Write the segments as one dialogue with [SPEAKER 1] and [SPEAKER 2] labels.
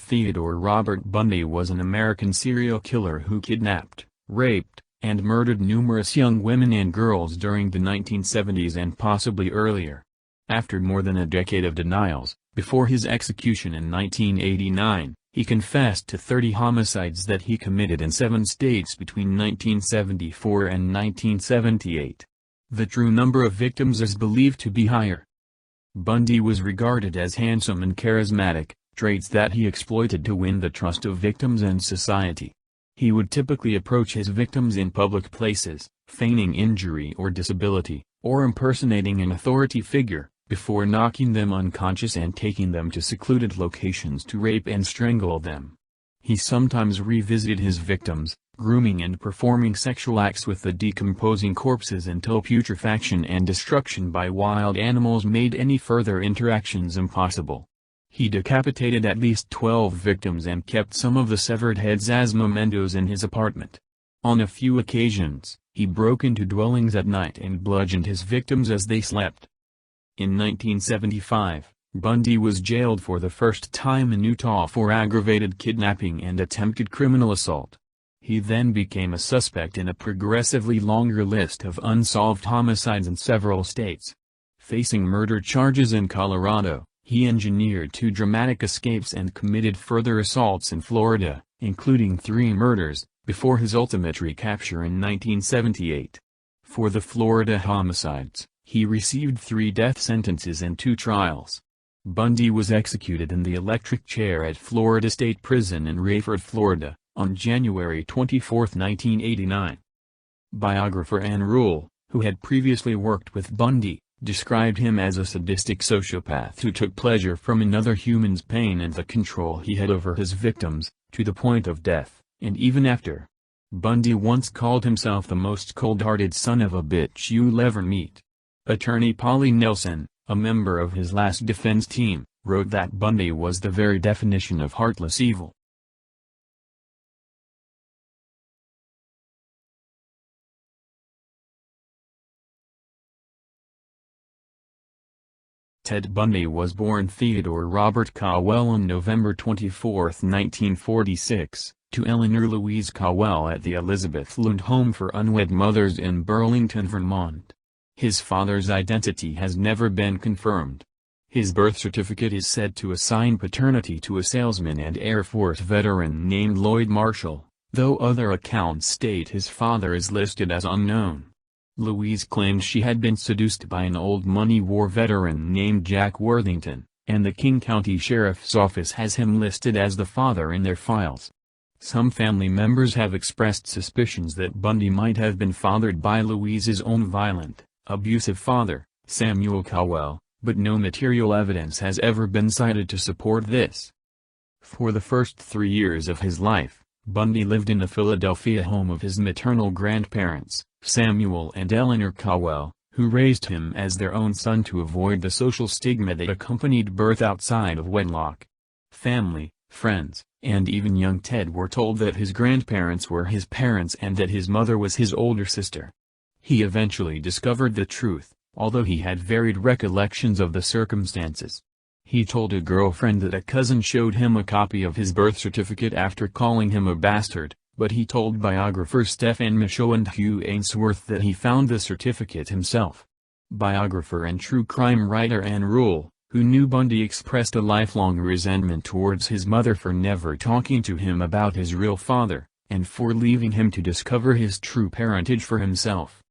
[SPEAKER 1] Theodore Robert Bundy was an American serial killer who kidnapped, raped, and murdered numerous young women and girls during the 1970s and possibly earlier. After more than a decade of denials, before his execution in 1989, he confessed to 30 homicides that he committed in 7 states between 1974 and 1978. The true number of victims is believed to be higher. Bundy was regarded as handsome and charismatic, traits that he exploited to win the trust of victims and society. He would typically approach his victims in public places, feigning injury or disability, or impersonating an authority figure, before knocking them unconscious and taking them to secluded locations to rape and strangle them. He sometimes revisited his victims, grooming and performing sexual acts with the decomposing corpses until putrefaction and destruction by wild animals made any further interactions impossible. He decapitated at least 12 victims and kept some of the severed heads as mementos in his apartment. On a few occasions, he broke into dwellings at night and bludgeoned his victims as they slept. In 1975, Bundy was jailed for the first time in Utah for aggravated kidnapping and attempted criminal assault. He then became a suspect in a progressively longer list of unsolved homicides in several states. Facing murder charges in Colorado, he engineered 2 dramatic escapes and committed further assaults in Florida, including 3 murders, before his ultimate recapture in 1978. For the Florida homicides, he received 3 death sentences and 2 trials. Bundy was executed in the electric chair at Florida State Prison in Rayford, Florida, on January 24, 1989. Biographer Ann Rule, who had previously worked with Bundy, described him as a sadistic sociopath who took pleasure from another human's pain and the control he had over his victims, to the point of death, and even after. Bundy once called himself the most cold-hearted son of a bitch you'll ever meet. Attorney Polly Nelson, a member of his last defense team, wrote that Bundy was the very definition of heartless evil. Ted Bundy was born Theodore Robert Cowell on November 24, 1946, to Eleanor Louise Cowell at the Elizabeth Lund Home for Unwed Mothers in Burlington, Vermont. His father's identity has never been confirmed. His birth certificate is said to assign paternity to a salesman and Air Force veteran named Lloyd Marshall, though other accounts state his father is listed as unknown. Louise claimed she had been seduced by an old money war veteran named Jack Worthington, and the King County Sheriff's Office has him listed as the father in their files. Some family members have expressed suspicions that Bundy might have been fathered by Louise's own violent, abusive father, Samuel Cowell, but no material evidence has ever been cited to support this. For the first 3 years of his life, Bundy lived in the Philadelphia home of his maternal grandparents, Samuel and Eleanor Cowell, who raised him as their own son to avoid the social stigma that accompanied birth outside of wedlock. Family, friends, and even young Ted were told that his grandparents were his parents and that his mother was his older sister. He eventually discovered the truth, although he had varied recollections of the circumstances. He told a girlfriend that a cousin showed him a copy of his birth certificate after calling him a bastard, but he told biographers Stephen Michaud and Hugh Ainsworth that he found the certificate himself. Biographer and true crime writer Ann Rule, who knew Bundy, expressed a lifelong resentment towards his mother for never talking to him about his real father, and for leaving him to discover his true parentage for himself.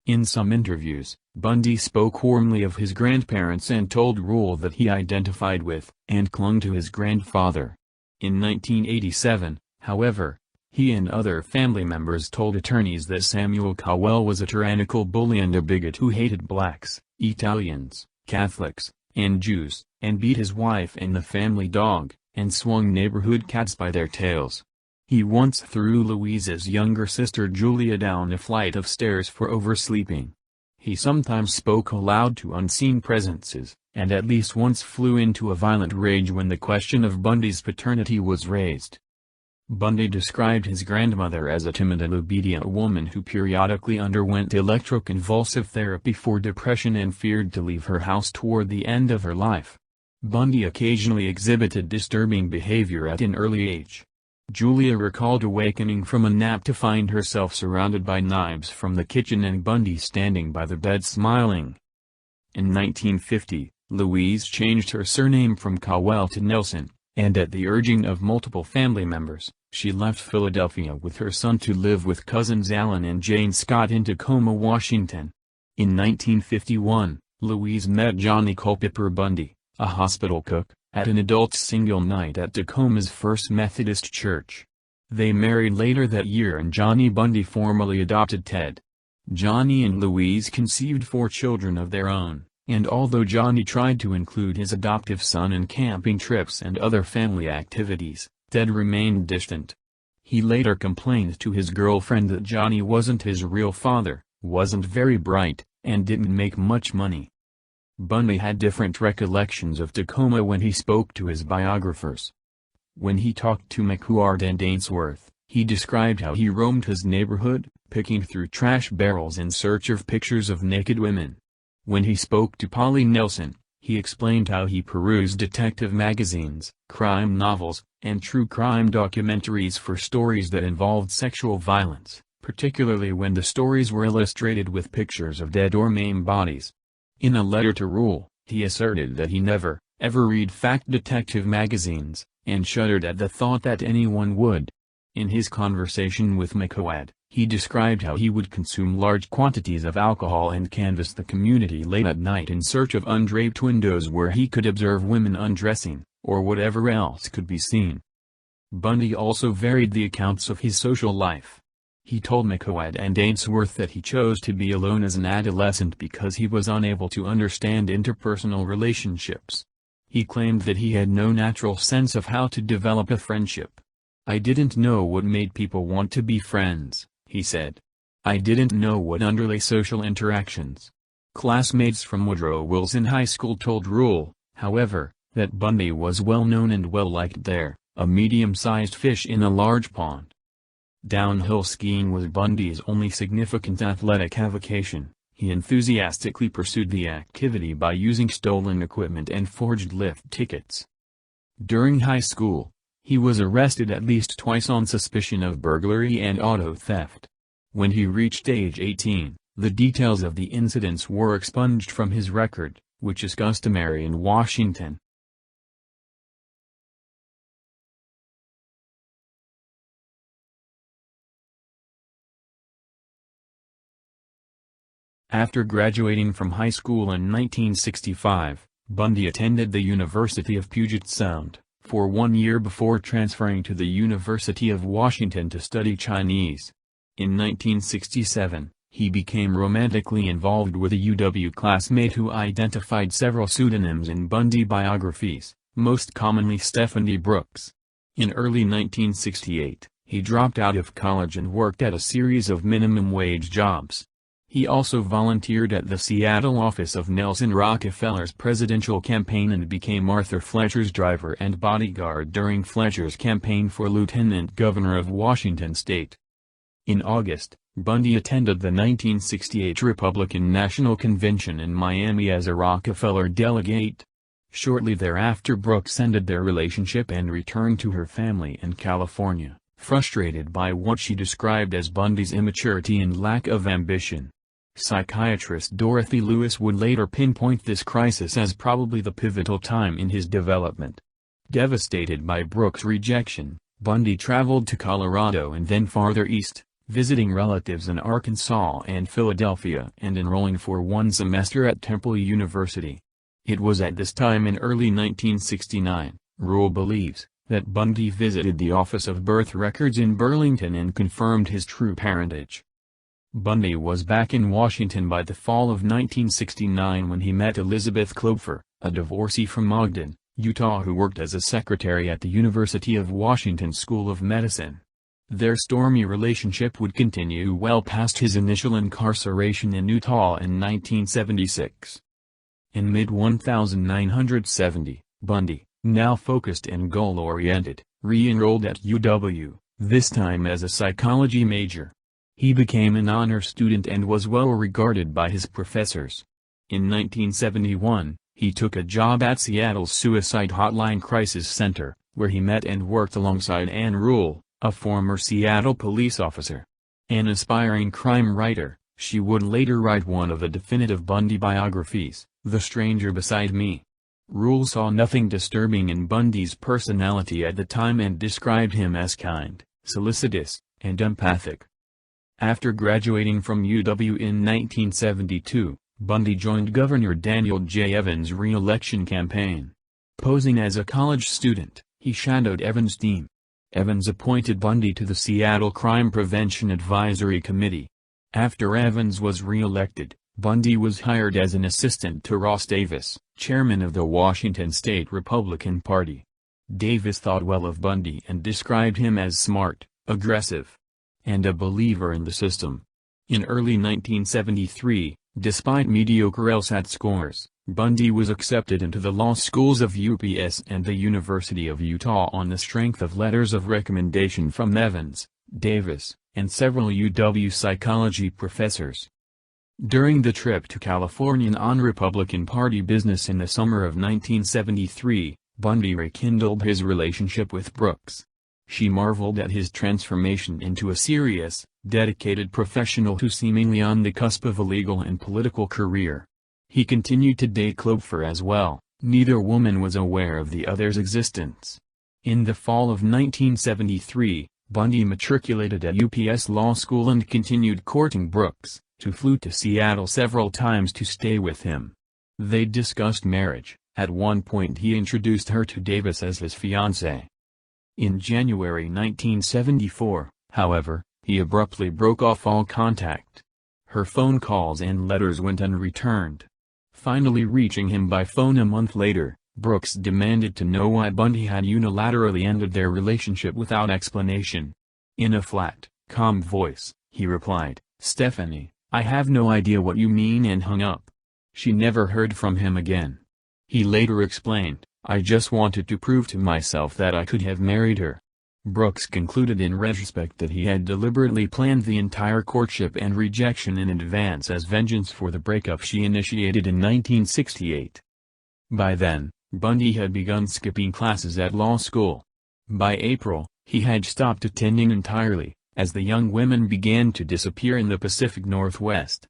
[SPEAKER 1] In some interviews, Bundy spoke warmly of his grandparents and told Rule that he identified with, and clung to his grandfather. In 1987, however, he and other family members told attorneys that Samuel Cowell was a tyrannical bully and a bigot who hated blacks, Italians, Catholics, and Jews, and beat his wife and the family dog, and swung neighborhood cats by their tails. He once threw Louise's younger sister Julia down a flight of stairs for oversleeping. He sometimes spoke aloud to unseen presences, and at least once flew into a violent rage when the question of Bundy's paternity was raised. Bundy described his grandmother as a timid and obedient woman who periodically underwent electroconvulsive therapy for depression and feared to leave her house toward the end of her life. Bundy occasionally exhibited disturbing behavior at an early age. Julia recalled awakening from a nap to find herself surrounded by knives from the kitchen and Bundy standing by the bed smiling. In 1950, Louise changed her surname from Cowell to Nelson, and at the urging of multiple family members, she left Philadelphia with her son to live with cousins Alan and Jane Scott in Tacoma, Washington. In 1951, Louise met Johnny Culpepper Bundy, a hospital cook, at an adult single night at Tacoma's First Methodist Church. They married later that year and Johnny Bundy formally adopted Ted. Johnny and Louise conceived 4 children of their own, and although Johnny tried to include his adoptive son in camping trips and other family activities, Ted remained distant. He later complained to his girlfriend that Johnny wasn't his real father, wasn't very bright, and didn't make much money. Bundy had different recollections of Tacoma when he spoke to his biographers. When he talked to Rencourt and Ainsworth, he described how he roamed his neighborhood, picking through trash barrels in search of pictures of naked women. When he spoke to Polly Nelson, he explained how he perused detective magazines, crime novels, and true crime documentaries for stories that involved sexual violence, particularly when the stories were illustrated with pictures of dead or maimed bodies. In a letter to Rule, he asserted that he never, ever read fact detective magazines, and shuddered at the thought that anyone would. In his conversation with Rencourt, he described how he would consume large quantities of alcohol and canvass the community late at night in search of undraped windows where he could observe women undressing, or whatever else could be seen. Bundy also varied the accounts of his social life. He told Rencourt and Ainsworth that he chose to be alone as an adolescent because he was unable to understand interpersonal relationships. He claimed that he had no natural sense of how to develop a friendship. "I didn't know what made people want to be friends," he said. "I didn't know what underlay social interactions." Classmates from Woodrow Wilson High School told Rule, however, that Bundy was well known and well liked there, a medium-sized fish in a large pond. Downhill skiing was Bundy's only significant athletic avocation. He enthusiastically pursued the activity by using stolen equipment and forged lift tickets. During high school, he was arrested at least twice on suspicion of burglary and auto theft. When he reached age 18, the details of the incidents were expunged from his record, which is customary in Washington. After graduating from high school in 1965, Bundy attended the University of Puget Sound for 1 year before transferring to the University of Washington to study Chinese. In 1967, he became romantically involved with a UW classmate who identified several pseudonyms in Bundy biographies, most commonly Stephanie Brooks. In early 1968, he dropped out of college and worked at a series of minimum-wage jobs. He also volunteered at the Seattle office of Nelson Rockefeller's presidential campaign and became Arthur Fletcher's driver and bodyguard during Fletcher's campaign for lieutenant governor of Washington state. In August, Bundy attended the 1968 Republican National Convention in Miami as a Rockefeller delegate. Shortly thereafter Brooks ended their relationship and returned to her family in California, frustrated by what she described as Bundy's immaturity and lack of ambition. Psychiatrist Dorothy Lewis would later pinpoint this crisis as probably the pivotal time in his development. Devastated by Brooks' rejection, Bundy traveled to Colorado and then farther east, visiting relatives in Arkansas and Philadelphia and enrolling for 1 semester at Temple University. It was at this time in early 1969, Rule believes, that Bundy visited the Office of Birth Records in Burlington and confirmed his true parentage. Bundy was back in Washington by the fall of 1969 when he met Elizabeth Culpepper, a divorcee from Ogden, Utah who worked as a secretary at the University of Washington School of Medicine. Their stormy relationship would continue well past his initial incarceration in Utah in 1976. In mid-1970, Bundy, now focused and goal-oriented, re-enrolled at UW, this time as a psychology major. He became an honor student and was well regarded by his professors. In 1971, He took a job at Seattle's Suicide Hotline Crisis Center, where he met and worked alongside Ann Rule, a former Seattle police officer. An aspiring crime writer, she would later write one of the definitive Bundy biographies, The Stranger Beside Me. Rule saw nothing disturbing in Bundy's personality at the time and described him as kind, solicitous, and empathic. After graduating from UW in 1972, Bundy joined Governor Daniel J. Evans' re-election campaign. Posing as a college student, he shadowed Evans' team. Evans appointed Bundy to the Seattle Crime Prevention Advisory Committee. After Evans was re-elected, Bundy was hired as an assistant to Ross Davis, chairman of the Washington State Republican Party. Davis thought well of Bundy and described him as smart, aggressive, and a believer in the system. In early 1973, despite mediocre LSAT scores, Bundy was accepted into the law schools of UPS and the University of Utah on the strength of letters of recommendation from Evans, Davis, and several UW psychology professors. During the trip to California on Republican Party business in the summer of 1973, Bundy rekindled his relationship with Brooks. She marveled at his transformation into a serious, dedicated professional who seemingly on the cusp of a legal and political career. He continued to date Culpepper as well. Neither woman was aware of the other's existence. In the fall of 1973, Bundy matriculated at UPS Law School and continued courting Brooks, who flew to Seattle several times to stay with him. They discussed marriage. At one point he introduced her to Davis as his fiancée. In January 1974, however, he abruptly broke off all contact. Her phone calls and letters went unreturned. Finally reaching him by phone a month later, Brooks demanded to know why Bundy had unilaterally ended their relationship without explanation. In a flat, calm voice, he replied, "Stephanie, I have no idea what you mean," and hung up. She never heard from him again. He later explained, "I just wanted to prove to myself that I could have married her." Brooks concluded in retrospect that he had deliberately planned the entire courtship and rejection in advance as vengeance for the breakup she initiated in 1968. By then, Bundy had begun skipping classes at law school. By April, he had stopped attending entirely, as the young women began to disappear in the Pacific Northwest.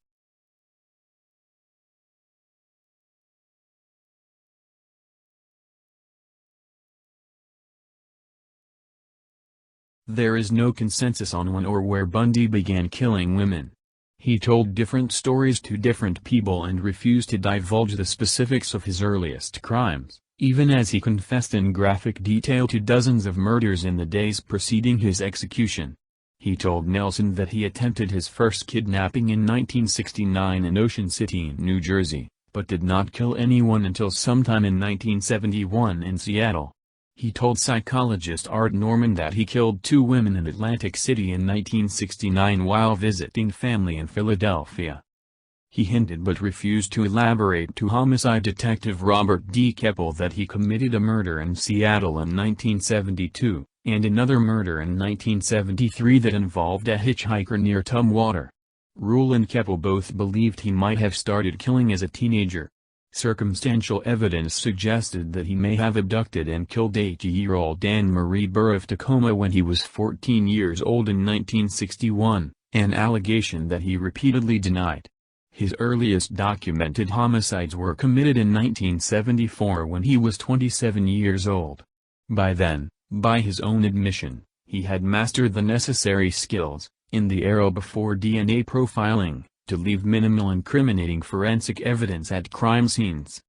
[SPEAKER 1] There is no consensus on when or where Bundy began killing women. He told different stories to different people and refused to divulge the specifics of his earliest crimes, even as he confessed in graphic detail to dozens of murders in the days preceding his execution. He told Nelson that he attempted his first kidnapping in 1969 in Ocean City, New Jersey, but did not kill anyone until sometime in 1971 in Seattle. He told psychologist Art Norman that he killed 2 women in Atlantic City in 1969 while visiting family in Philadelphia. He hinted but refused to elaborate to homicide detective Robert D. Keppel that he committed a murder in Seattle in 1972, and another murder in 1973 that involved a hitchhiker near Tumwater. Rule and Keppel both believed he might have started killing as a teenager. Circumstantial evidence suggested that he may have abducted and killed 80-year-old Anne Marie Burr of Tacoma when he was 14 years old in 1961, an allegation that he repeatedly denied. His earliest documented homicides were committed in 1974 when he was 27 years old. By then, by his own admission, he had mastered the necessary skills, in the era before DNA profiling, to leave minimal incriminating forensic evidence at crime scenes.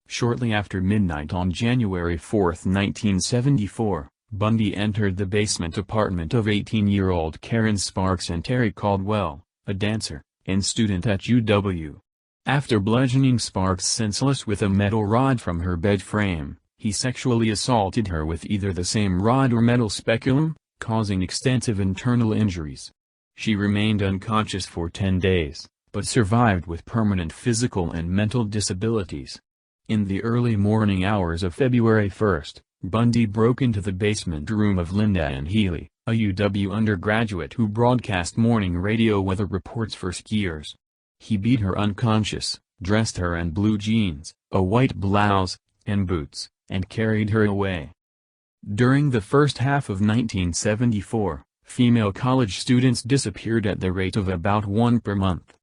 [SPEAKER 1] Shortly after midnight on January 4, 1974, Bundy entered the basement apartment of 18-year-old Karen Sparks and Terry Caldwell, a dancer and student at UW. After bludgeoning Sparks senseless with a metal rod from her bed frame, he sexually assaulted her with either the same rod or metal speculum, causing extensive internal injuries. She remained unconscious for 10 days, but survived with permanent physical and mental disabilities. In the early morning hours of February 1, Bundy broke into the basement room of Linda Ann Healy, a UW undergraduate who broadcast morning radio weather reports for skiers. He beat her unconscious, dressed her in blue jeans, a white blouse, and boots, and carried her away. During the first half of 1974, female college students disappeared at the rate of about one per month.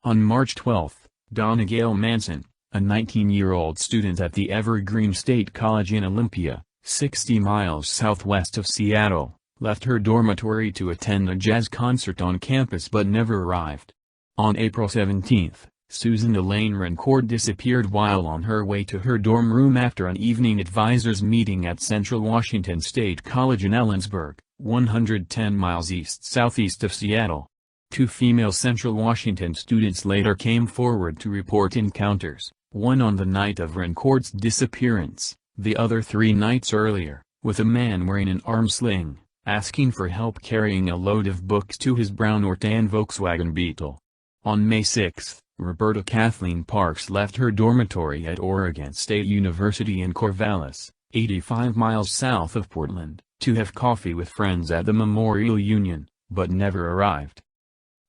[SPEAKER 1] On March 12, Donna Gail Manson, a 19-year-old student at the Evergreen State College in Olympia, 60 miles southwest of Seattle, left her dormitory to attend a jazz concert on campus but never arrived. On April 17, Susan Elaine Rencourt disappeared while on her way to her dorm room after an evening advisors meeting at Central Washington State College in Ellensburg, 110 miles east-southeast of Seattle. Two female Central Washington students later came forward to report encounters, one on the night of Rencourt's disappearance, the other 3 nights earlier, with a man wearing an arm sling, asking for help carrying a load of books to his brown Ortan Volkswagen Beetle. On May 6, Roberta Kathleen Parks left her dormitory at Oregon State University in Corvallis, 85 miles south of Portland, to have coffee with friends at the Memorial Union, but never arrived.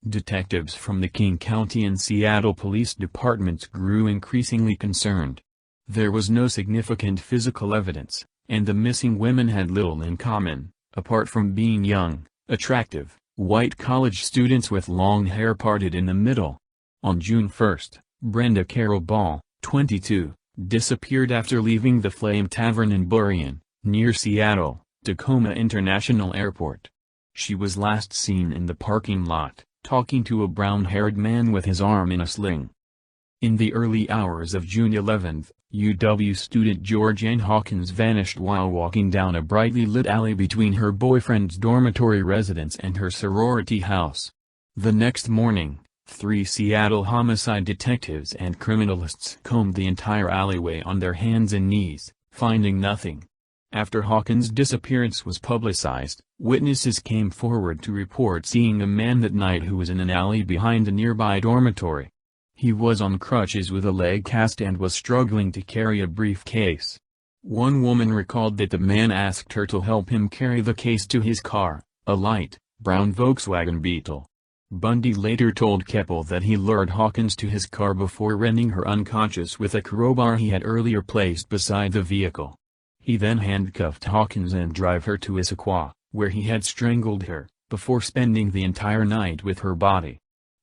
[SPEAKER 1] Detectives from the King County and Seattle Police Departments grew increasingly concerned. There was no significant physical evidence, and the missing women had little in common, apart from being young, attractive, white college students with long hair parted in the middle. On June 1, Brenda Carol Ball, 22, disappeared after leaving the Flame Tavern in Burien, near Seattle, Tacoma International Airport. She was last seen in the parking lot, talking to a brown-haired man with his arm in a sling. In the early hours of June 11, UW student George Ann Hawkins vanished while walking down a brightly lit alley between her boyfriend's dormitory residence and her sorority house. The next morning, 3 Seattle homicide detectives and criminalists combed the entire alleyway on their hands and knees, finding nothing. After Hawkins' disappearance was publicized, witnesses came forward to report seeing a man that night who was in an alley behind a nearby dormitory. He was on crutches with a leg cast and was struggling to carry a briefcase. One woman recalled that the man asked her to help him carry the case to his car, a light, brown Volkswagen Beetle. Bundy later told Cowell that he lured Hawkins to his car before rendering her unconscious with a crowbar he had earlier placed beside the vehicle. He then handcuffed Hawkins and drove her to Issaquah, where he had strangled her, before spending the entire night with her body.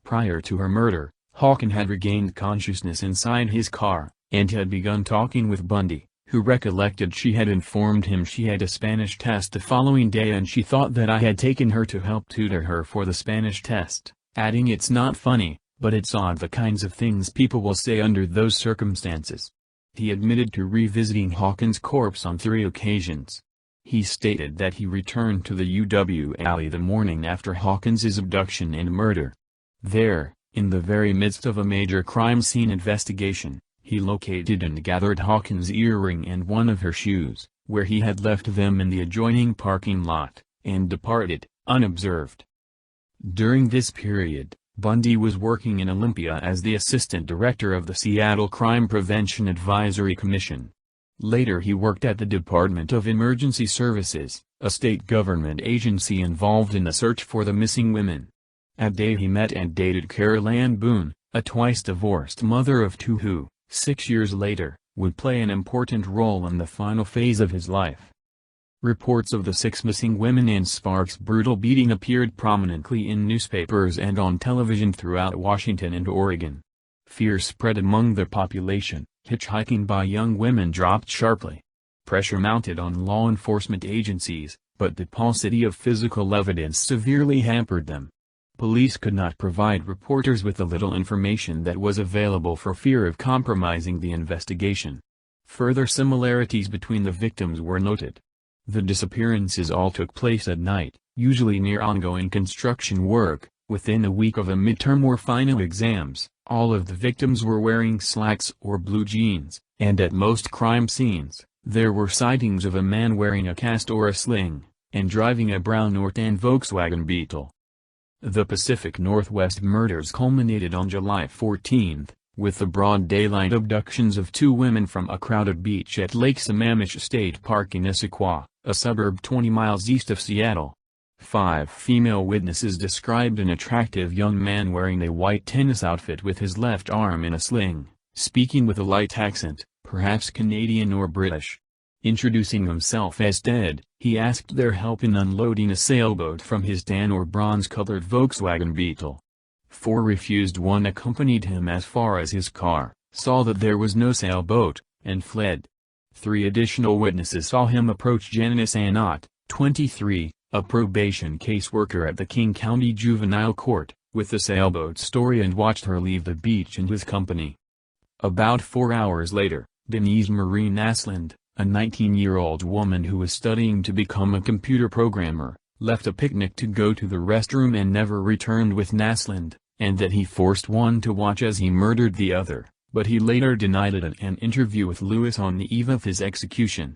[SPEAKER 1] Prior to her murder, Hawkins had regained consciousness inside his car, and had begun talking with Bundy, who recollected she had informed him she had a Spanish test the following day and she thought that I had taken her to help tutor her for the Spanish test, adding it's not funny, but it's odd the kinds of things people will say under those circumstances. He admitted to revisiting Hawkins' corpse on 3 occasions. He stated that he returned to the UW alley the morning after Hawkins' abduction and murder. There, in the very midst of a major crime scene investigation, he located and gathered Hawkins' earring and one of her shoes, where he had left them in the adjoining parking lot, and departed, unobserved. During this period, Bundy was working in Olympia as the assistant director of the Seattle Crime Prevention Advisory Commission. Later he worked at the Department of Emergency Services, a state government agency involved in the search for the missing women. At Day he met and dated Carol Ann Boone, a twice-divorced mother of 2 who, 6 years later, would play an important role in the final phase of his life. Reports of the 6 missing women and Sparks' brutal beating appeared prominently in newspapers and on television throughout Washington and Oregon. Fear spread among the population, hitchhiking by young women dropped sharply. Pressure mounted on law enforcement agencies, but the paucity of physical evidence severely hampered them. Police could not provide reporters with the little information that was available for fear of compromising the investigation. Further similarities between the victims were noted. The disappearances all took place at night, usually near ongoing construction work, within a week of a midterm or final exams. All of the victims were wearing slacks or blue jeans, and at most crime scenes, there were sightings of a man wearing a cast or a sling, and driving a brown Ortan Volkswagen Beetle. The Pacific Northwest murders culminated on July 14, with the broad daylight abductions of 2 women from a crowded beach at Lake Sammamish State Park in Issaquah, a suburb 20 miles east of Seattle. 5 female witnesses described an attractive young man wearing a white tennis outfit with his left arm in a sling, speaking with a light accent, perhaps Canadian or British. Introducing himself as Ted, he asked their help in unloading a sailboat from his tan or bronze-colored Volkswagen Beetle. 4 refused. 1 accompanied him as far as his car, saw that there was no sailboat, and fled. 3 additional witnesses saw him approach Janice Annott, 23, a probation caseworker at the King County Juvenile Court, with the sailboat story and watched her leave the beach in his company. About 4 hours later, Denise Marie Naslund, a 19-year-old woman who was studying to become a computer programmer, left a picnic to go to the restroom and never returned with Naslund, and that he forced one to watch as he murdered the other, but he later denied it at an interview with Lewis on the eve of his execution.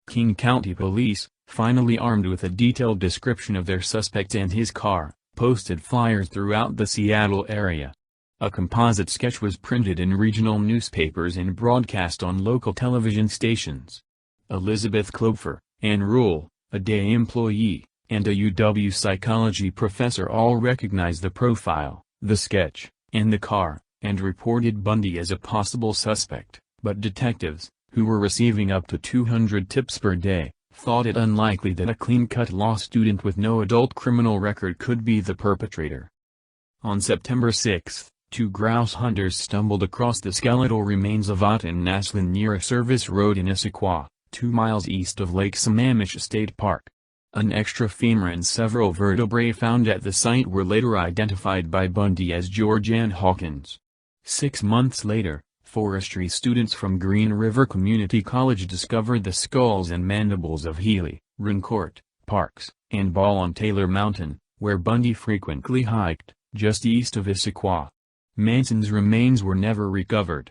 [SPEAKER 1] King County Police, finally armed with a detailed description of their suspect and his car, posted flyers throughout the Seattle area. A composite sketch was printed in regional newspapers and broadcast on local television stations. Elizabeth Culpepper, Ann Rule, a day employee, and a UW psychology professor all recognized the profile, the sketch, and the car, and reported Bundy as a possible suspect, but detectives, who were receiving up to 200 tips per day, thought it unlikely that a clean-cut law student with no adult criminal record could be the perpetrator. On September 6, 2 grouse hunters stumbled across the skeletal remains of Ott and Naslund near a service road in Issaquah, 2 miles east of Lake Sammamish State Park. An extra femur and several vertebrae found at the site were later identified by Bundy as George Ann Hawkins. 6 months later, forestry students from Green River Community College discovered the skulls and mandibles of Healy, Rencourt, Parks, and Ball on Taylor Mountain, where Bundy frequently hiked, just east of Issaquah. Manson's remains were never recovered.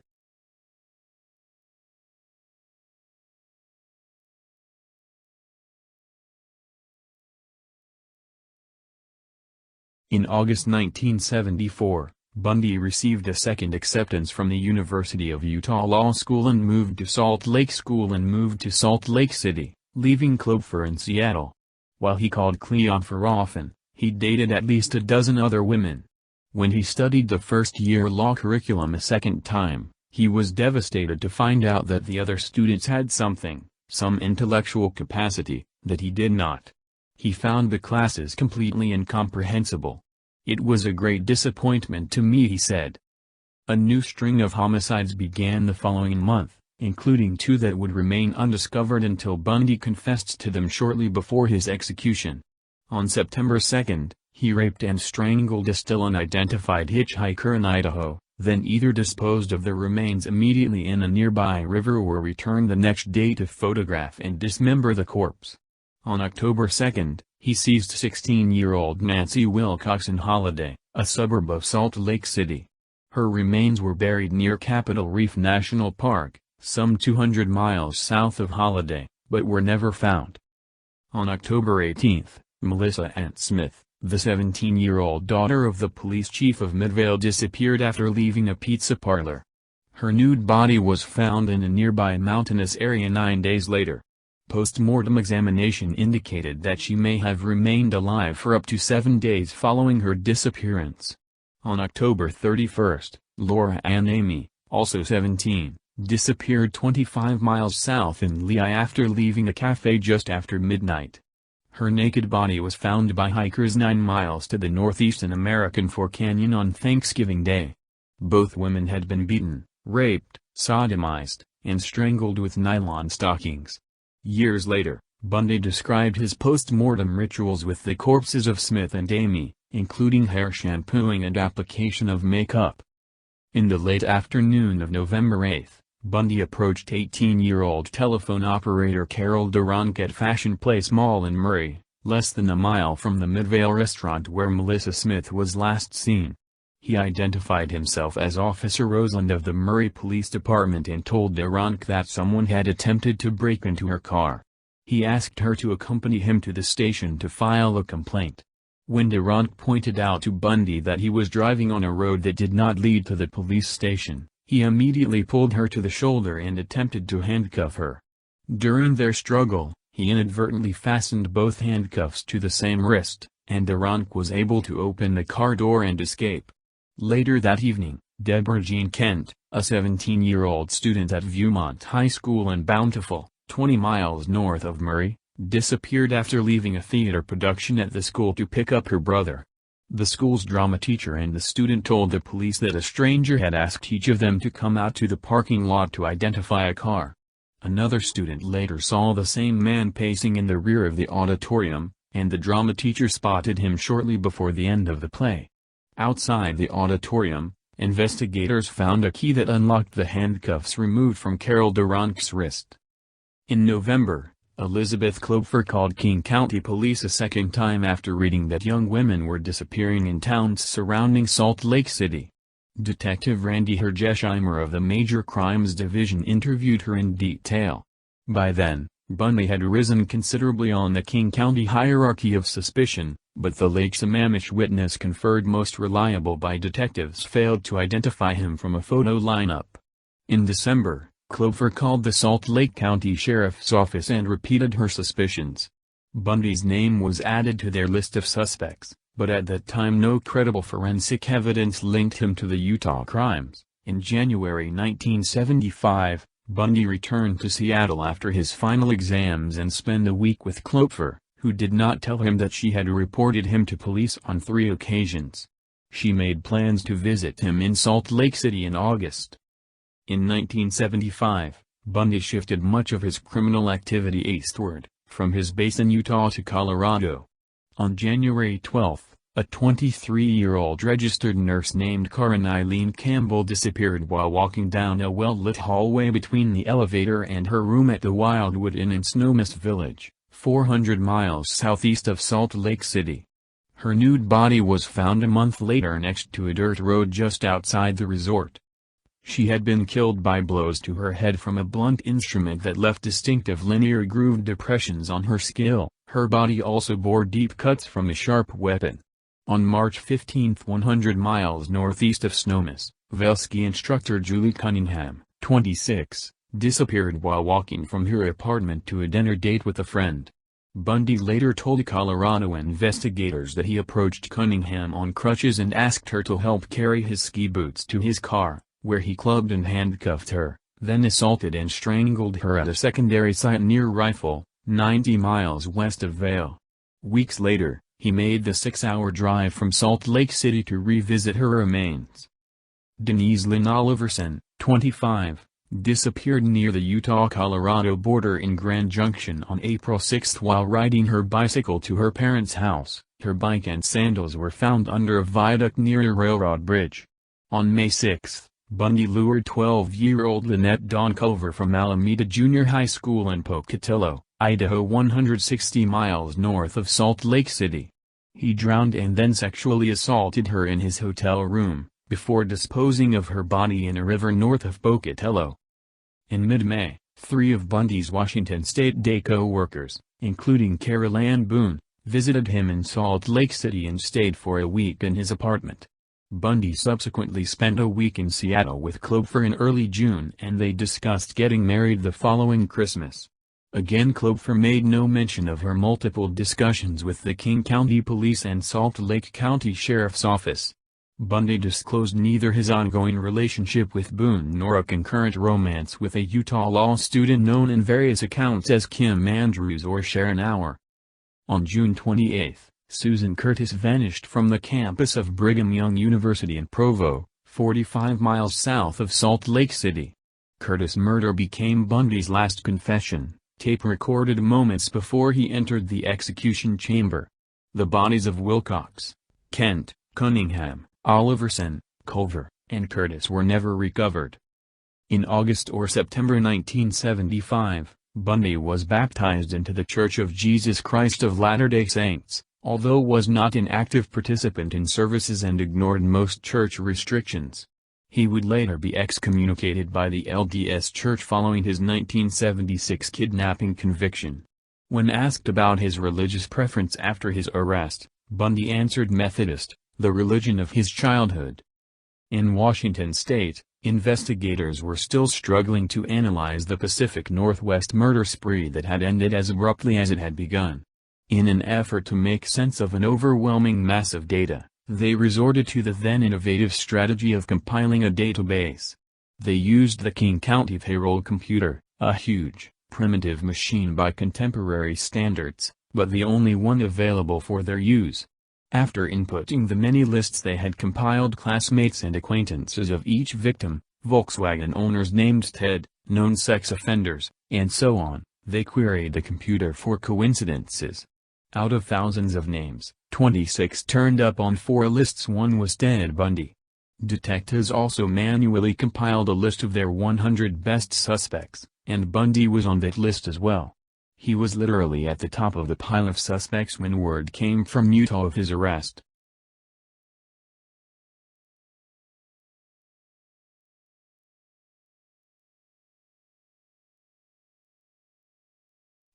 [SPEAKER 1] In August 1974, Bundy received a second acceptance from the University of Utah Law School and moved to Salt Lake City, leaving Culpepper in Seattle. While he called Culpepper often, he dated at least a dozen other women. When he studied the first-year law curriculum a second time, he was devastated to find out that the other students had some intellectual capacity, that he did not. He found the classes completely incomprehensible. "It was a great disappointment to me," he said. A new string of homicides began the following month, including 2 that would remain undiscovered until Bundy confessed to them shortly before his execution. On September 2, he raped and strangled a still unidentified hitchhiker in Idaho, then either disposed of the remains immediately in a nearby river or returned the next day to photograph and dismember the corpse. On October 2, he seized 16-year-old Nancy Wilcox in Holiday, a suburb of Salt Lake City. Her remains were buried near Capitol Reef National Park, some 200 miles south of Holiday, but were never found. On October 18, Melissa Ann Smith, the 17-year-old daughter of the police chief of Midvale, disappeared after leaving a pizza parlor. Her nude body was found in a nearby mountainous area 9 days later. Post-mortem examination indicated that she may have remained alive for up to 7 days following her disappearance. On October 31, Laura Ann Amy, also 17, disappeared 25 miles south in Lehigh after leaving a cafe just after midnight. Her naked body was found by hikers 9 miles to the northeast in American Fork Canyon on Thanksgiving Day. Both women had been beaten, raped, sodomized, and strangled with nylon stockings. Years later, Bundy described his post-mortem rituals with the corpses of Smith and Amy, including hair shampooing and application of makeup. In the late afternoon of November 8, Bundy approached 18-year-old telephone operator Carol Duront at Fashion Place Mall in Murray, less than a mile from the Midvale restaurant where Melissa Smith was last seen. He identified himself as Officer Roseland of the Murray Police Department and told Duront that someone had attempted to break into her car. He asked her to accompany him to the station to file a complaint. When Duront pointed out to Bundy that he was driving on a road that did not lead to the police station, he immediately pulled her to the shoulder and attempted to handcuff her. During their struggle, he inadvertently fastened both handcuffs to the same wrist, and Duront was able to open the car door and escape. Later that evening, Deborah Jean Kent, a 17-year-old student at Viewmont High School in Bountiful, 20 miles north of Murray, disappeared after leaving a theater production at the school to pick up her brother. The school's drama teacher and the student told the police that a stranger had asked each of them to come out to the parking lot to identify a car. Another student later saw the same man pacing in the rear of the auditorium, and the drama teacher spotted him shortly before the end of the play. Outside the auditorium, investigators found a key that unlocked the handcuffs removed from Carol Duront's wrist. In November, Elizabeth Culpepper called King County Police a second time after reading that young women were disappearing in towns surrounding Salt Lake City. Detective Randy Hergesheimer of the Major Crimes Division interviewed her in detail. By then, Bundy had risen considerably on the King County hierarchy of suspicion, but the Lake Sammamish witness conferred most reliable by detectives failed to identify him from a photo lineup. In December, Culpepper called the Salt Lake County Sheriff's Office and repeated her suspicions. Bundy's name was added to their list of suspects, but at that time no credible forensic evidence linked him to the Utah crimes. In January 1975, Bundy returned to Seattle after his final exams and spent a week with Culpepper, who did not tell him that she had reported him to police on 3 occasions. She made plans to visit him in Salt Lake City in August. In 1975, Bundy shifted much of his criminal activity eastward, from his base in Utah to Colorado. On January 12, a 23-year-old registered nurse named Karen Eileen Campbell disappeared while walking down a well-lit hallway between the elevator and her room at the Wildwood Inn in Snohomish Village, 400 miles southeast of Salt Lake City. Her nude body was found a month later next to a dirt road just outside the resort. She had been killed by blows to her head from a blunt instrument that left distinctive linear grooved depressions on her skull. Her body also bore deep cuts from a sharp weapon. On March 15, 100 miles northeast of Snohomish, Velski instructor Julie Cunningham, 26, disappeared while walking from her apartment to a dinner date with a friend. Bundy later told Colorado investigators that he approached Cunningham on crutches and asked her to help carry his ski boots to his car, where he clubbed and handcuffed her, then assaulted and strangled her at a secondary site near Rifle, 90 miles west of Vail. Weeks later, he made the 6-hour drive from Salt Lake City to revisit her remains. Denise Lynn Oliverson, 25, disappeared near the Utah-Colorado border in Grand Junction on April 6 while riding her bicycle to her parents' house. Her bike and sandals were found under a viaduct near a railroad bridge. On May 6, Bundy lured 12-year-old Lynette Dawn Culver from Alameda Junior High School in Pocatello, Idaho, 160 miles north of Salt Lake City. He drowned and then sexually assaulted her in his hotel room, before disposing of her body in a river north of Pocatello. In mid-May, 3 of Bundy's Washington State Day co-workers, including Carol Ann Boone, visited him in Salt Lake City and stayed for a week in his apartment. Bundy subsequently spent a week in Seattle with Culpepper in early June and they discussed getting married the following Christmas. Again, Culpepper made no mention of her multiple discussions with the King County Police and Salt Lake County Sheriff's Office. Bundy disclosed neither his ongoing relationship with Boone nor a concurrent romance with a Utah law student known in various accounts as Kim Andrews or Sharon Auer. On June 28, Susan Curtis vanished from the campus of Brigham Young University in Provo, 45 miles south of Salt Lake City. Curtis' murder became Bundy's last confession, tape-recorded moments before he entered the execution chamber. The bodies of Wilcox, Kent, Cunningham, Oliverson, Culver, and Curtis were never recovered. In August or September 1975, Bundy was baptized into the Church of Jesus Christ of Latter-day Saints, although was not an active participant in services and ignored most church restrictions. He would later be excommunicated by the LDS Church following his 1976 kidnapping conviction. When asked about his religious preference after his arrest, Bundy answered Methodist, the religion of his childhood. In Washington state, investigators were still struggling to analyze the Pacific Northwest murder spree that had ended as abruptly as it had begun. In an effort to make sense of an overwhelming mass of data, They resorted to the then innovative strategy of compiling a database. They used the King County payroll computer, a huge, primitive machine by contemporary standards, but the only one available for their use. After inputting the many lists they had compiled, classmates and acquaintances of each victim, Volkswagen owners named Ted, known sex offenders, and so on, they queried the computer for coincidences. Out of thousands of names, 26 turned up on 4 lists. One was Ted Bundy. Detectives also manually compiled a list of their 100 best suspects, and Bundy was on that list as well. He was literally at the top of the pile of suspects when word came from Utah of his arrest.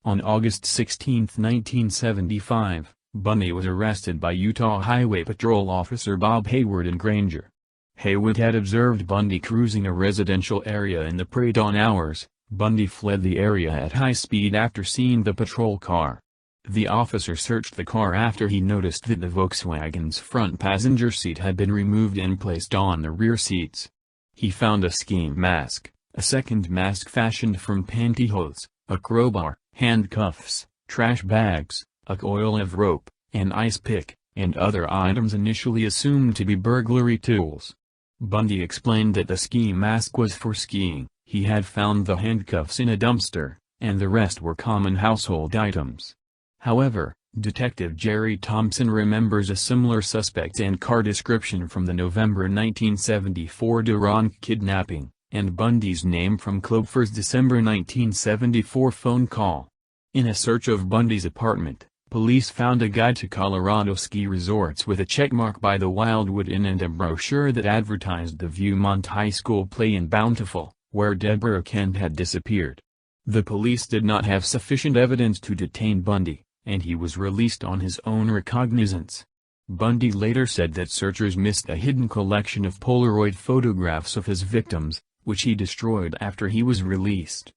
[SPEAKER 1] On August 16, 1975, Bundy was arrested by Utah Highway Patrol Officer Bob Hayward in Granger. Hayward had observed Bundy cruising a residential area in the pre-dawn hours. Bundy fled the area at high speed after seeing the patrol car. The officer searched the car after he noticed that the Volkswagen's front passenger seat had been removed and placed on the rear seats. He found a ski mask, a second mask fashioned from pantyhose, a crowbar, handcuffs, trash bags, a coil of rope, an ice pick, and other items initially assumed to be burglary tools. Bundy explained that the ski mask was for skiing. He had found the handcuffs in a dumpster, and the rest were common household items. However, Detective Jerry Thompson remembers a similar suspect and car description from the November 1974 Duront kidnapping, and Bundy's name from Culpepper's December 1974 phone call. In a search of Bundy's apartment, police found a guide to Colorado ski resorts with a checkmark by the Wildwood Inn and a brochure that advertised the Viewmont High School play in Bountiful, where Deborah Kent had disappeared. The police did not have sufficient evidence to detain Bundy, and he was released on his own recognizance. Bundy later said that searchers missed a hidden collection of Polaroid photographs of his victims, which he destroyed after he was released.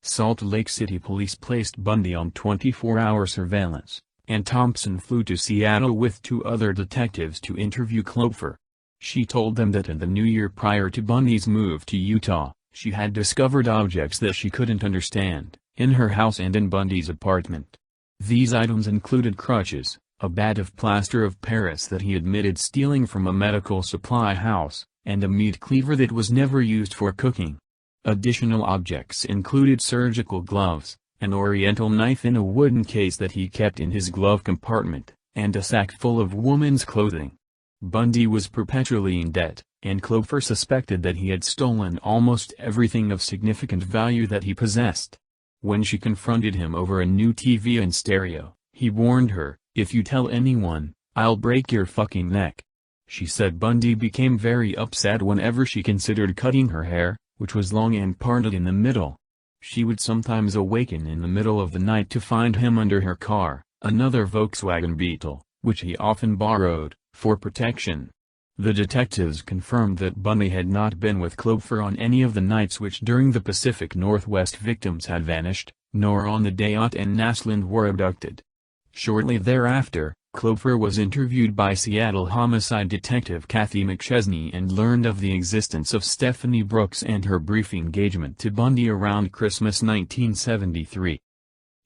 [SPEAKER 1] Salt Lake City police placed Bundy on 24-hour surveillance, and Thompson flew to Seattle with 2 other detectives to interview Culpepper. She told them that in the new year prior to Bundy's move to Utah, she had discovered objects that she couldn't understand, in her house and in Bundy's apartment. These items included crutches, a bag of plaster of Paris that he admitted stealing from a medical supply house, and a meat cleaver that was never used for cooking. Additional objects included surgical gloves, an oriental knife in a wooden case that he kept in his glove compartment, and a sack full of woman's clothing. Bundy was perpetually in debt, and Culpepper suspected that he had stolen almost everything of significant value that he possessed. When she confronted him over a new TV and stereo, he warned her, "If you tell anyone, I'll break your fucking neck." She said Bundy became very upset whenever she considered cutting her hair, which was long and parted in the middle. She would sometimes awaken in the middle of the night to find him under her car, another Volkswagen Beetle, which he often borrowed, for protection. The detectives confirmed that Bundy had not been with Culpepper on any of the nights which during the Pacific Northwest victims had vanished, nor on the day Ott and Naslund were abducted. Shortly thereafter, Culpepper was interviewed by Seattle homicide detective Kathy McChesney and learned of the existence of Stephanie Brooks and her brief engagement to Bundy around Christmas 1973.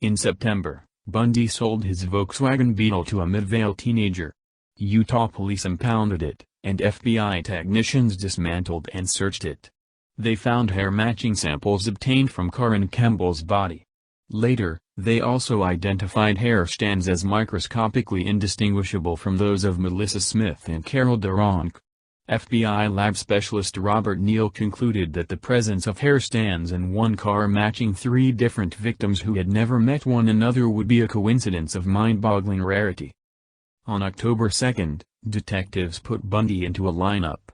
[SPEAKER 1] In September, Bundy sold his Volkswagen Beetle to a Midvale teenager. Utah police impounded it, and FBI technicians dismantled and searched it. They found hair-matching samples obtained from Karen Campbell's body. Later, they also identified hair strands as microscopically indistinguishable from those of Melissa Smith and Carol Duront. FBI lab specialist Robert Neal concluded that the presence of hair strands in one car matching 3 different victims who had never met one another would be a coincidence of mind-boggling rarity. On October 2, detectives put Bundy into a lineup.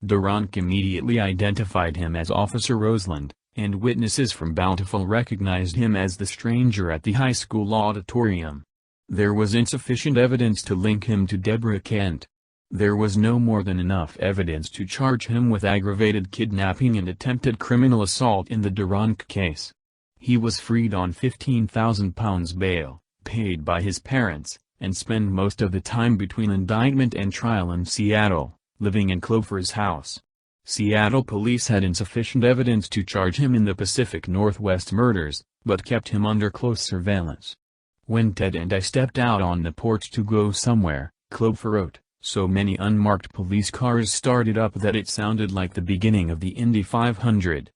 [SPEAKER 1] Duront immediately identified him as Officer Roseland, and witnesses from Bountiful recognized him as the stranger at the high school auditorium. There was insufficient evidence to link him to Deborah Kent. There was no more than enough evidence to charge him with aggravated kidnapping and attempted criminal assault in the Duront case. He was freed on £15,000 bail, paid by his parents, and spend most of the time between indictment and trial in Seattle, living in Culpepper's house. Seattle police had insufficient evidence to charge him in the Pacific Northwest murders, but kept him under close surveillance. "When Ted and I stepped out on the porch to go somewhere," Culpepper wrote, "so many unmarked police cars started up that it sounded like the beginning of the Indy 500.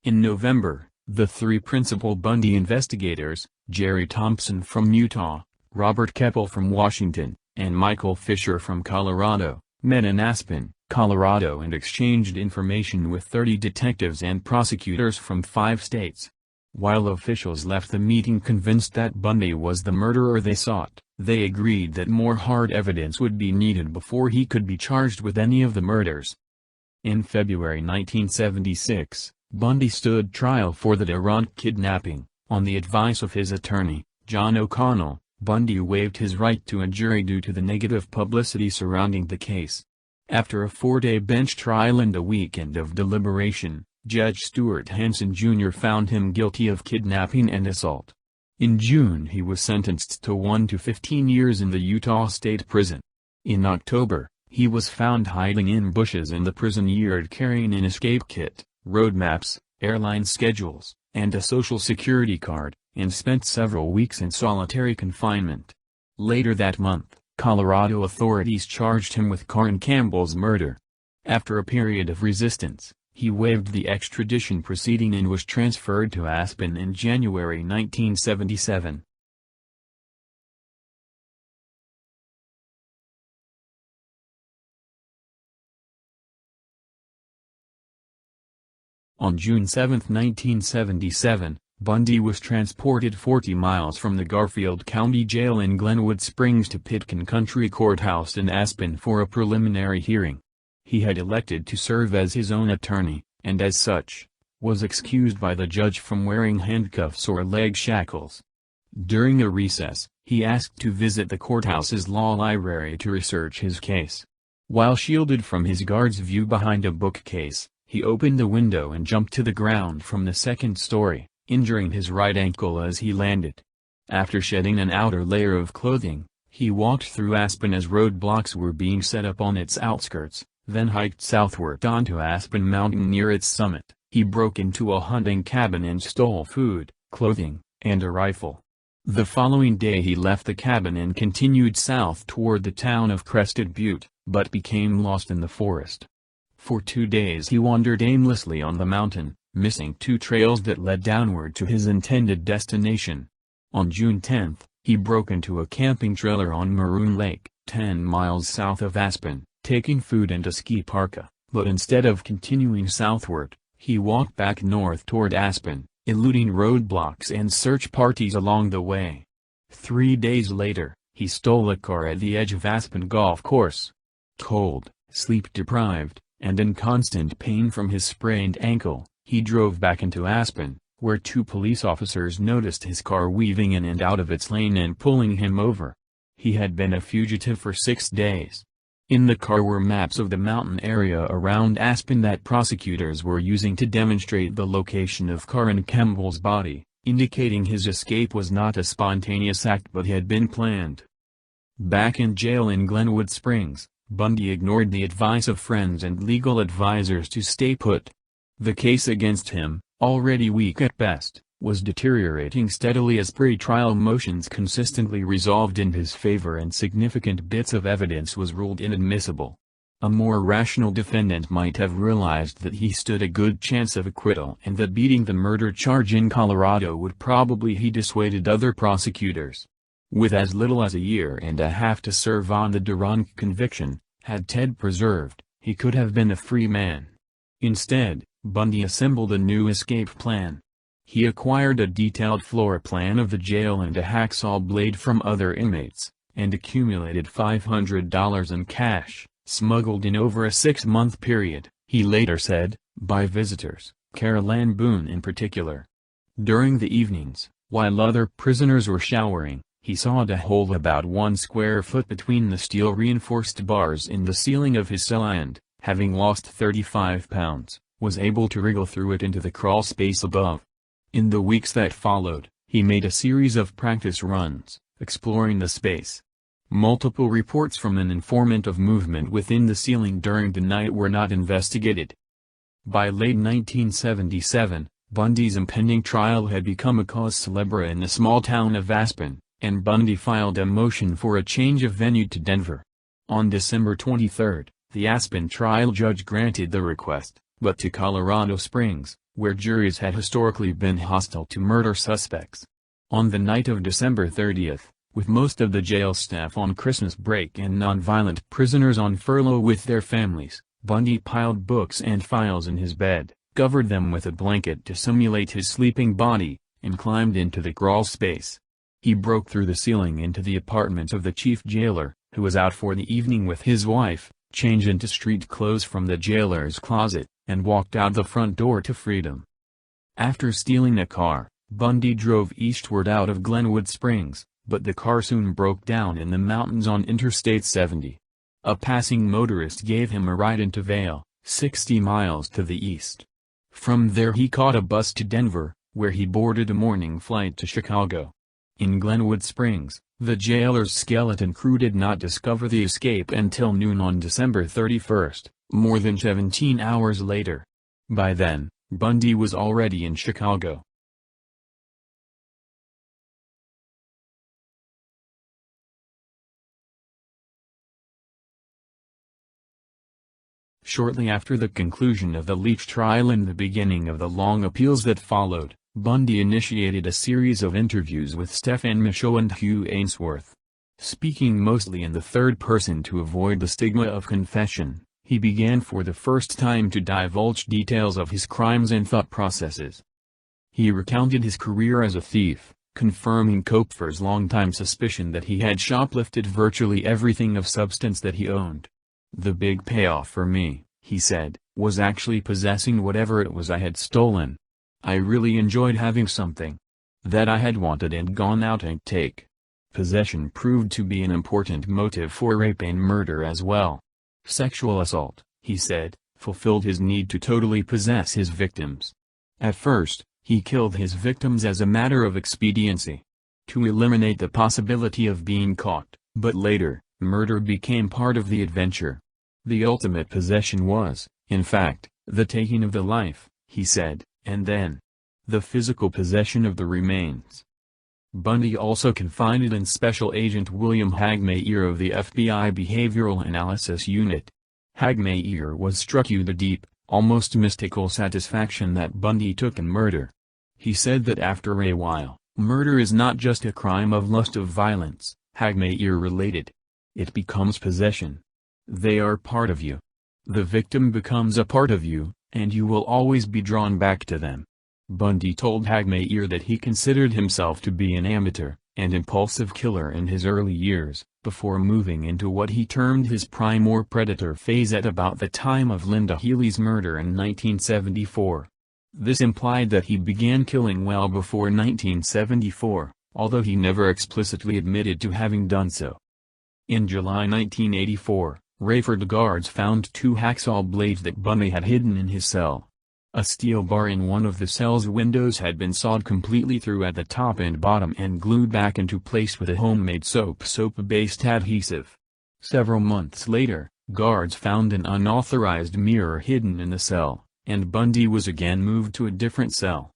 [SPEAKER 1] In November, the three principal Bundy investigators, Jerry Thompson from Utah, Robert Cowell from Washington, and Michael Fisher from Colorado, met in Aspen, Colorado and exchanged information with 30 detectives and prosecutors from 5 states. While officials left the meeting convinced that Bundy was the murderer they sought, they agreed that more hard evidence would be needed before he could be charged with any of the murders. In February 1976, Bundy stood trial for the Duront kidnapping. On the advice of his attorney, John O'Connell, Bundy waived his right to a jury due to the negative publicity surrounding the case. After a 4-day bench trial and a weekend of deliberation, Judge Stuart Hansen Jr. found him guilty of kidnapping and assault. In June he was sentenced to 1 to 15 years in the Utah State Prison. In October, he was found hiding in bushes in the prison yard carrying an escape kit, road maps, airline schedules, and a social security card, and spent several weeks in solitary confinement. Later that month, Colorado authorities charged him with Karen Campbell's murder. After a period of resistance, he waived the extradition proceeding and was transferred to Aspen in January 1977. On June 7, 1977, Bundy was transported 40 miles from the Garfield County Jail in Glenwood Springs to Pitkin Country Courthouse in Aspen for a preliminary hearing. He had elected to serve as his own attorney, and as such, was excused by the judge from wearing handcuffs or leg shackles. During a recess, he asked to visit the courthouse's law library to research his case. While shielded from his guard's view behind a bookcase, he opened the window and jumped to the ground from the second story, injuring his right ankle as he landed. After shedding an outer layer of clothing, he walked through Aspen as roadblocks were being set up on its outskirts, then hiked southward onto Aspen Mountain near its summit. He broke into a hunting cabin and stole food, clothing, and a rifle. The following day he left the cabin and continued south toward the town of Crested Butte, but became lost in the forest. For 2 days he wandered aimlessly on the mountain, missing 2 trails that led downward to his intended destination. On June 10, he broke into a camping trailer on Maroon Lake, 10 miles south of Aspen, taking food and a ski parka, but instead of continuing southward, he walked back north toward Aspen, eluding roadblocks and search parties along the way. 3 days later, he stole a car at the edge of Aspen Golf Course. Cold, sleep-deprived, and in constant pain from his sprained ankle, he drove back into Aspen, where 2 police officers noticed his car weaving in and out of its lane and pulling him over. He had been a fugitive for 6 days. In the car were maps of the mountain area around Aspen that prosecutors were using to demonstrate the location of Karen Campbell's body, indicating his escape was not a spontaneous act but had been planned. Back in jail in Glenwood Springs, Bundy ignored the advice of friends and legal advisors to stay put. The case against him, already weak at best, was deteriorating steadily as pre-trial motions consistently resolved in his favor and significant bits of evidence was ruled inadmissible. A more rational defendant might have realized that he stood a good chance of acquittal and that beating the murder charge in Colorado would probably have dissuaded other prosecutors. With as little as 1.5 years to serve on the Durant conviction, had Ted persevered, he could have been a free man. Instead, Bundy assembled a new escape plan. He acquired a detailed floor plan of the jail and a hacksaw blade from other inmates, and accumulated $500 in cash, smuggled in over a 6-month period, he later said, by visitors, Carol Ann Boone in particular. During the evenings, while other prisoners were showering, he sawed a hole about 1 square foot between the steel-reinforced bars in the ceiling of his cell and, having lost 35 pounds, was able to wriggle through it into the crawl space above. In the weeks that followed, he made a series of practice runs, exploring the space, Multiple reports from an informant of movement within the ceiling during the night were not investigated. By late 1977, Bundy's impending trial had become a cause célèbre in the small town of Aspen, and Bundy filed a motion for a change of venue to Denver. On December 23, the Aspen trial judge granted the request, but to Colorado Springs, where juries had historically been hostile to murder suspects. On the night of December 30, with most of the jail staff on Christmas break and nonviolent prisoners on furlough with their families, Bundy piled books and files in his bed, covered them with a blanket to simulate his sleeping body, and climbed into the crawl space. He broke through the ceiling into the apartment of the chief jailer, who was out for the evening with his wife, changed into street clothes from the jailer's closet, and walked out the front door to freedom. After stealing a car, Bundy drove eastward out of Glenwood Springs, but the car soon broke down in the mountains on Interstate 70. A passing motorist gave him a ride into Vail, 60 miles to the east. From there he caught a bus to Denver, where he boarded a morning flight to Chicago. In Glenwood Springs, the jailer's skeleton crew did not discover the escape until noon on December 31, more than 17 hours later. By then, Bundy was already in Chicago. Shortly after the conclusion of the Leach trial and the beginning of the long appeals that followed, Bundy initiated a series of interviews with Stephen Michaud and Hugh Ainsworth. Speaking mostly in the third person to avoid the stigma of confession, he began for the first time to divulge details of his crimes and thought processes. He recounted his career as a thief, confirming Culpepper's longtime suspicion that he had shoplifted virtually everything of substance that he owned. "The big payoff for me," he said, "was actually possessing whatever it was I had stolen. I really enjoyed having something that I had wanted and gone out and take." Possession proved to be an important motive for rape and murder as well. Sexual assault, he said, fulfilled his need to totally possess his victims. At first, he killed his victims as a matter of expediency, to eliminate the possibility of being caught, but later, murder became part of the adventure. The ultimate possession was, in fact, the taking of the life, he said, and then the physical possession of the remains. Bundy also confided in Special Agent William Hagmaier of the FBI Behavioral Analysis Unit. Hagmaier was struck with the deep, almost mystical satisfaction that Bundy took in murder. He said that after a while, murder is not just a crime of lust of violence, Hagmaier related. It becomes possession. They are part of you. The victim becomes a part of you, and you will always be drawn back to them. Bundy told Hagmaier that he considered himself to be an amateur and impulsive killer in his early years, before moving into what he termed his prime or predator phase at about the time of Linda Healy's murder in 1974. This implied that he began killing well before 1974, although he never explicitly admitted to having done so. In July 1984, Rayford guards found 2 hacksaw blades that Bundy had hidden in his cell. A steel bar in one of the cell's windows had been sawed completely through at the top and bottom and glued back into place with a homemade soap-based adhesive. Several months later, guards found an unauthorized mirror hidden in the cell, and Bundy was again moved to a different cell.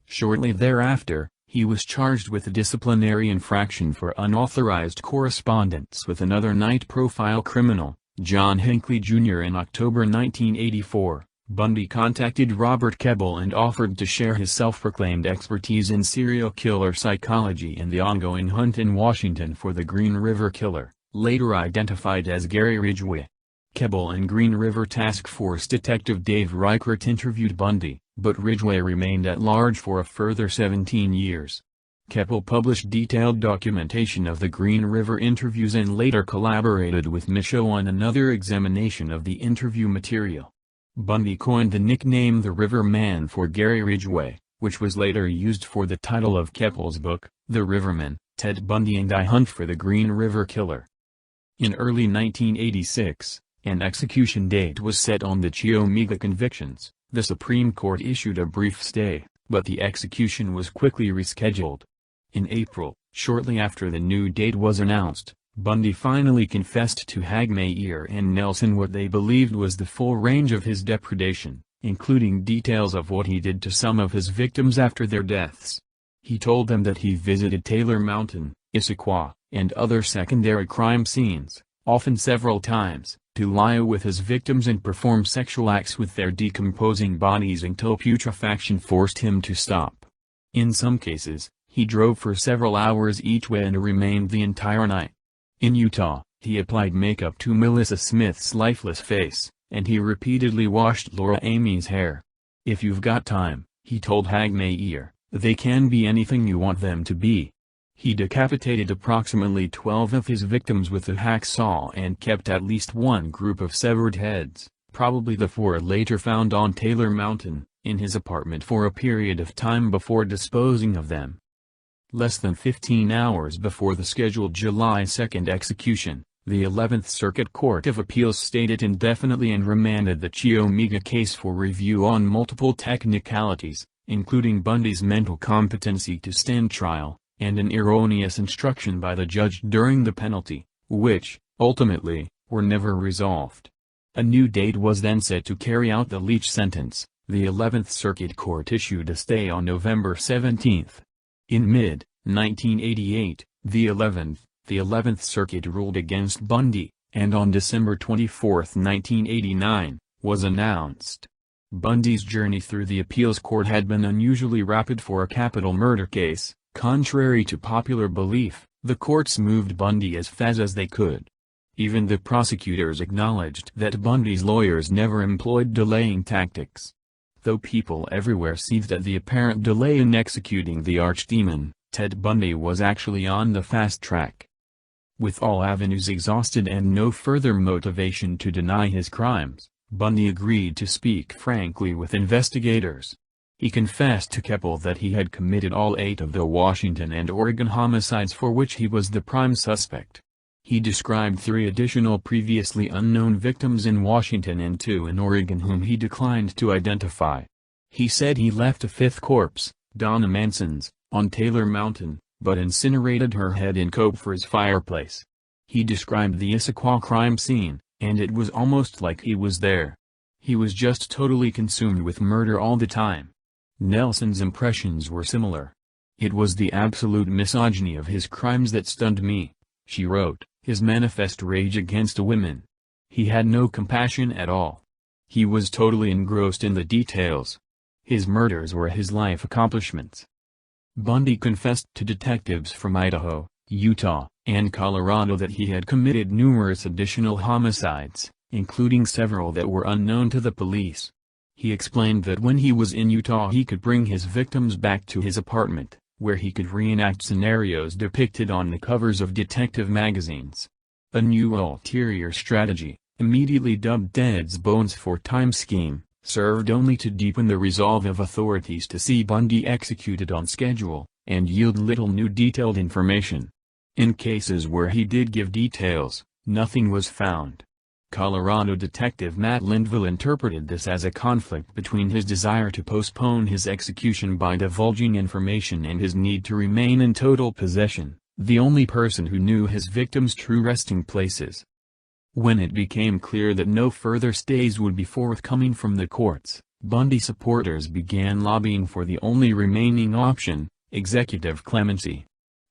[SPEAKER 1] Shortly thereafter, he was charged with a disciplinary infraction for unauthorized correspondence with another night profile criminal, John Hinckley Jr. In October 1984, Bundy contacted Robert Cowell and offered to share his self-proclaimed expertise in serial killer psychology in the ongoing hunt in Washington for the Green River Killer, later identified as Gary Ridgway. Cowell and Green River Task Force Detective Dave Reichert interviewed Bundy, but Ridgway remained at large for a further 17 years. Cowell published detailed documentation of the Green River interviews and later collaborated with Michaud on another examination of the interview material. Bundy coined the nickname the River Man for Gary Ridgway, which was later used for the title of Cowell's book, The Riverman, Ted Bundy and I Hunt for the Green River Killer. In early 1986, an execution date was set on the Chiomega convictions. The Supreme Court issued a brief stay, but the execution was quickly rescheduled. In April, shortly after the new date was announced, Bundy finally confessed to Hagmaier and Nelson what they believed was the full range of his depredation, including details of what he did to some of his victims after their deaths. He told them that he visited Taylor Mountain, Issaquah, and other secondary crime scenes, often several times, to lie with his victims and perform sexual acts with their decomposing bodies until putrefaction forced him to stop. In some cases, he drove for several hours each way and remained the entire night. In Utah, he applied makeup to Melissa Smith's lifeless face, and he repeatedly washed Laura Amy's hair. "If you've got time," he told Hagmaier, "they can be anything you want them to be." He decapitated approximately 12 of his victims with a hacksaw and kept at least one group of severed heads, probably the 4 later found on Taylor Mountain, in his apartment for a period of time before disposing of them. Less than 15 hours before the scheduled July 2 execution, the 11th Circuit Court of Appeals stayed it indefinitely and remanded the Chiomega case for review on multiple technicalities, including Bundy's mental competency to stand trial, and an erroneous instruction by the judge during the penalty, which, ultimately, were never resolved. A new date was then set to carry out the Leach sentence. The 11th Circuit Court issued a stay on November 17. In mid-1988, the 11th Circuit ruled against Bundy, and on December 24, 1989, was announced. Bundy's journey through the appeals court had been unusually rapid for a capital murder case. Contrary to popular belief, the courts moved Bundy as fast as they could. Even the prosecutors acknowledged that Bundy's lawyers never employed delaying tactics. Though people everywhere seethed at the apparent delay in executing the archdemon, Ted Bundy was actually on the fast track. With all avenues exhausted and no further motivation to deny his crimes, Bundy agreed to speak frankly with investigators. He confessed to Cowell that he had committed all 8 of the Washington and Oregon homicides for which he was the prime suspect. He described 3 additional previously unknown victims in Washington and 2 in Oregon whom he declined to identify. He said he left a 5th corpse, Donna Manson's, on Taylor Mountain, but incinerated her head in Culpepper's fireplace. He described the Issaquah crime scene, and it was almost like he was there. He was just totally consumed with murder all the time. Nelson's impressions were similar. "It was the absolute misogyny of his crimes that stunned me," she wrote, "his manifest rage against women. He had no compassion at all. He was totally engrossed in the details. His murders were his life accomplishments." Bundy confessed to detectives from Idaho, Utah, and Colorado that he had committed numerous additional homicides, including several that were unknown to the police. He explained that when he was in Utah he could bring his victims back to his apartment, where he could reenact scenarios depicted on the covers of detective magazines. A new ulterior strategy, immediately dubbed Dead's Bones for Time scheme, served only to deepen the resolve of authorities to see Bundy executed on schedule, and yield little new detailed information. In cases where he did give details, nothing was found. Colorado detective Matt Linville interpreted this as a conflict between his desire to postpone his execution by divulging information and his need to remain in total possession, the only person who knew his victims' true resting places. When it became clear that no further stays would be forthcoming from the courts, Bundy supporters began lobbying for the only remaining option, executive clemency.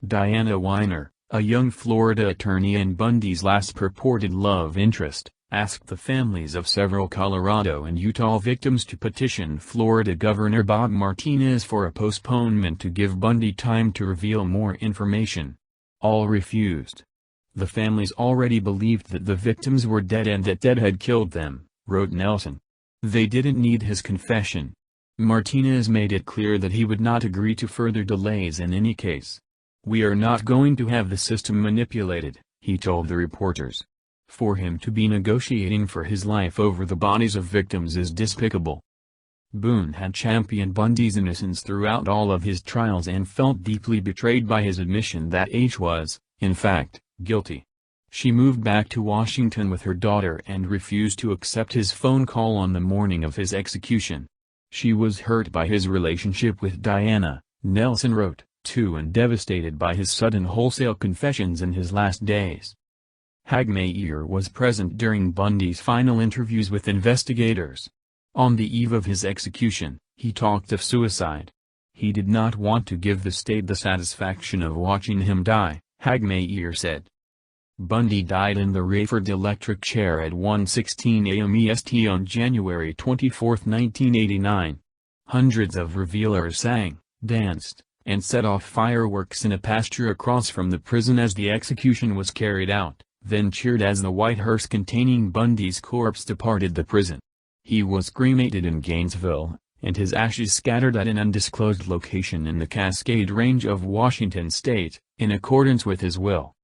[SPEAKER 1] Diana Weiner, a young Florida attorney and Bundy's last purported love interest, asked the families of several Colorado and Utah victims to petition Florida Governor Bob Martinez for a postponement to give Bundy time to reveal more information. All refused. The families already believed that the victims were dead and that Ted had killed them, wrote Nelson. They didn't need his confession. Martinez made it clear that he would not agree to further delays in any case. "We are not going to have the system manipulated," he told the reporters. "For him to be negotiating for his life over the bodies of victims is despicable." Boone had championed Bundy's innocence throughout all of his trials and felt deeply betrayed by his admission that H was, in fact, guilty. She moved back to Washington with her daughter and refused to accept his phone call on the morning of his execution. She was hurt by his relationship with Diana, Nelson wrote, too and devastated by his sudden wholesale confessions in his last days. Hagmaier was present during Bundy's final interviews with investigators. On the eve of his execution, he talked of suicide. He did not want to give the state the satisfaction of watching him die, Hagmaier said. Bundy died in the Rayford electric chair at 1:16 a.m. EST on January 24, 1989. Hundreds of revelers sang, danced, and set off fireworks in a pasture across from the prison as the execution was carried out, then cheered as the white hearse containing Bundy's corpse departed the prison. He was cremated in Gainesville, and his ashes scattered at an undisclosed location in the Cascade Range of Washington state, in accordance with his will.